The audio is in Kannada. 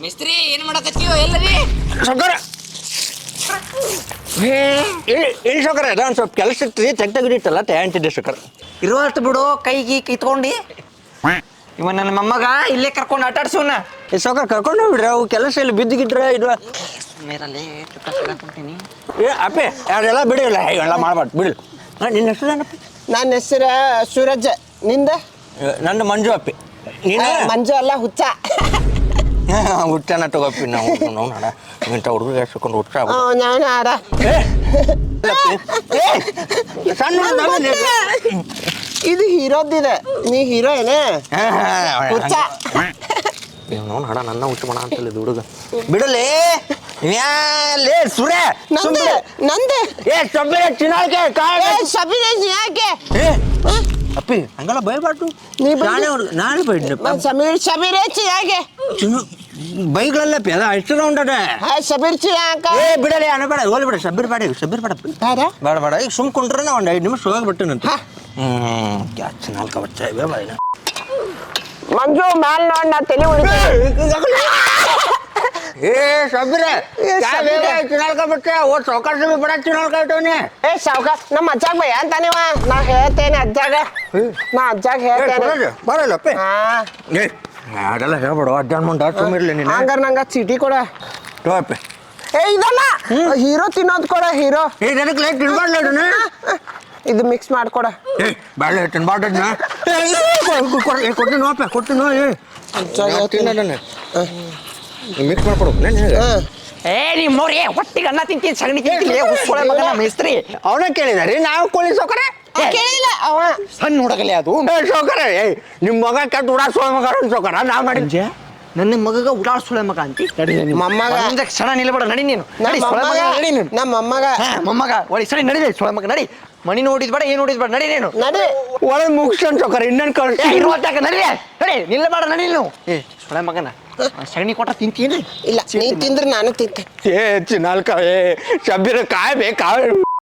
ಮಿಸ್ತ್ರಿ ಏನ್ ಮಾಡಕತ್ತೀವೋ ಎಲ್ಲರಿ ಸೌಕರ ಇಲ್ಲಿ ಸೌಕರ ಅದ ಒಂದು ಸ್ವಲ್ಪ ಕೆಲಸ ಇತ್ತು ತೆಗ್ದಿಟ್ಟಲ್ಲ ಅಂತಿದ್ದೆ ಸೌಕರ ಇರುವಷ್ಟು ಬಿಡು ಕೈಗಿ ಕಿತ್ಕೊಂಡಿ ಇವ ನನ್ನ ಮೊಮ್ಮಗ ಇಲ್ಲೇ ಕರ್ಕೊಂಡು ಆಟಾಡ್ಸೋನ ಈ ಸೌಕರ ಕರ್ಕೊಂಡು ಹೋಗ್ಬಿಡ್ರಿ ಅವು ಕೆಲಸ ಇಲ್ಲಿ ಬಿದ್ದಿಗಿಟ್ರೆ ಇದು ಮೇರಲ್ಲಿ ಕುಂತೀನಿ ಅಪ್ಪೆ ಅದೆಲ್ಲ ಬಿಡಿಲ್ಲ ಎಲ್ಲ ಮಾಡ್ಬಾರ್ದು ಬಿಡಿ ನಿನ್ನ ಹೆಸರು ಏನಪ್ಪ? ನನ್ನ ಹೆಸರು ಸೂರಜ್. ನಿಂದ? ನಂದು ಮಂಜು ಅಪ್ಪಿ. ನೀನು ಮಂಜು ಅಲ್ಲ, ಹುಚ್ಚ. ಹುಚ್ಚನ ತಗೋಪ್ಪಿ ನಾವು ನೋಡ ಇಂಥ ಹುಡುಗರಿಗೆ ಹಾಕೊಂಡು ಹುಚ್ಚ ನಾನು ಆರ ಸಣ್ಣ ಇದು ಹೀರೋದಿದೆ. ನೀ ಹೀರೋ ಏನೇ? ಹುಚ್ಚ ನೋಡ್ ಹಡ ನನ್ನ ಹುಚ್ಚ ಮಾಡ ಅಂತಲ್ಲ ಹುಡುಗ ಬಿಡಲೇ ಲೇ ಸುರೇ ನಂದೆ ನಂದೆ ಸೊಬ್ಬೆ ಚಿನ್ನಾಳ್ಕೆ ಸಬಿನೆ ಯಾಕೆ ಅಪ್ಪಿ ಹಂಗೆಲ್ಲ ಬೈಬಾರ್ದು. ನೀ ನಾನು ಬೈದ್ನಪ್ಪ. ಶಬೀರ್ ಯಾಕೆ ಬೈಗಳೆಲ್ಲ ಅದ ಎಷ್ಟು ಉಂಟದ ಶಬೀರ್ ಯಾಕ ಬಿಡಲೇ ಅನ್ಬೇಡ ಹೋಲ್ ಬಿಡ ಸಬ್ಬೀರ್ ಬೇಡ ಸಬ್ಬೀರ್ ಬೇಡ ಬೇಡ ಬೇಡ ಈಗ ಸುಮ್ ಕುಂಟ್ರೆ ನಾ ಒಂದು 5 ನಿಮಿಷ ಹೋಗ್ಬಿಟ್ಟನಂತ ಚಿನ್ನಾಳ್ಕ ಬಚ್ಚ ಬಾಯಿನ ಮಂಜು ಮ್ಯಾಲ್ ನೋಡ್ ನಾ ತಲೆ ಏ ಸಬ್ಬಿರೆ ಚಿನ್ನಾಳ್ಕ ಬಚ್ಚ ಓ ಸೌಕರ್ ಸಬಿ ಬಡ ಚಿನ್ನಾಳ್ಕ ಇಟ್ಟವನಿ ಏ ಸಾವ್ಕಾರ್ ನಮ್ಮ ಅಜ್ಜಾಗ ಭಯ ಅಂತಾನಿವ. ನಾ ಹೇಳ್ತೇನೆ ಅಜ್ಜಾಗ, ನಾ ಅಜ್ಜಾಗ ಹೇಳ್ತೇನೆ. ಬರಲ್ಲಪ್ಪ ಅದೆಲ್ಲ ಹೇಳ್ಬೇಡ ಅಜ್ಜಾನ್ ಮುಂದೆ ಸುಮ್ಮಿರ್ಲಿ ನೀನು ಹಂಗಾರ ನಂಗ ಚೀಟಿ ಕೊಡ. ತೋಪ್ಪ ಏ ಇದಲ್ಲ ಹೀರೋ ತಿನ್ನೋದ್ ಕೊಡ. ಹೀರೋ ಏ ನನಗೆ ಲೈಟ್ ತಿನ್ಬಾರ್ದು ಇದು ಮಿಕ್ಸ್ ಮಾಡ್ಕೊಡ. ಏ ಬಾಳೆ ತಿನ್ಬಾರ್ದನ್ನ ಕೊಡ್ತೀನಿ ನೋಪ ಕೊಡ್ತೀನಿ ಮಿಕ್ಸ್ ಮಾಡ್ಕೊಡು ಏ ನಿಮ್ಮವ್ರಿ ಹೊಟ್ಟಿಗೆ ಅನ್ನ ತಿಂತೀನಿ ಸಗಣಿ ತಿಂತೀನಿ ಉಸ್ಕೊಳ ಮಗನ ಮೇಸ್ತ್ರಿ ಅವನ ಕೇಳಿದಾರೆ ನಾವು ಕೋಳಿ ಸೌಕರ ಕೇಳಿಲ್ಲ ಅವ ಸಣ್ಣ ಹುಡುಗಲೇ ಅದು ಸೌಕರ ಏಯ್ ನಿಮ್ಮ ಮಗ ಕೆಟ್ಟ ಉಡಾ ಸೋಳ ಮಗ ಸೌಕರ ನಾವು ಮಾಡಿದ್ದೆ ನನ್ನ ಮಗಗ ಉಡಾಳ್ ಸುಳೆ ಮಗ ಅಂತಿ ಮೊಮ್ಮಗ ಒಂದ ಕ್ಷಣ ನಿಲ್ಬೇಡ ನಡಿ ನೀನು ನಡಿ ಸುಳೆ ಮಗ ನಡಿ ನೀನು ನಮ್ಮ ಮೊಮ್ಮಗ ಮೊಮ್ಮಗ ಒಳಿ ಸರಿ ನಡಿ ಸುಳೆ ಮಗ ನಡಿ ಮನಿ ನೋಡಿದ್ ಬೇಡ ಏನು ನೋಡಿದ್ ಬೇಡ ನಡಿ ನೀನು ನಡಿ ಒಳಗೆ ಮುಗಿಸ್ಕೊಂಡು ಸೌಕರ ಇನ್ನೇನು ಕಳ್ಸಿ ಇರುವತ್ತಾಕ ನಡಿ ನಡಿ ನಿಲ್ಲಬೇಡ ನಡಿ ನೀನು ಏ ಸುಳೆ ಮಗನ ಸಗಣಿ ಕೊಟ್ಟ ತಿಂತೀನಿ ಇಲ್ಲ ನೀ ತಿಂದ್ರೆ ನಾನು ತಿಂತೆ ಏ ಚಿನ್ನಾಲ್ಕ ಏ ಶಬ್ಬೀರ ಕಾಯ್ ಬೇಕಾ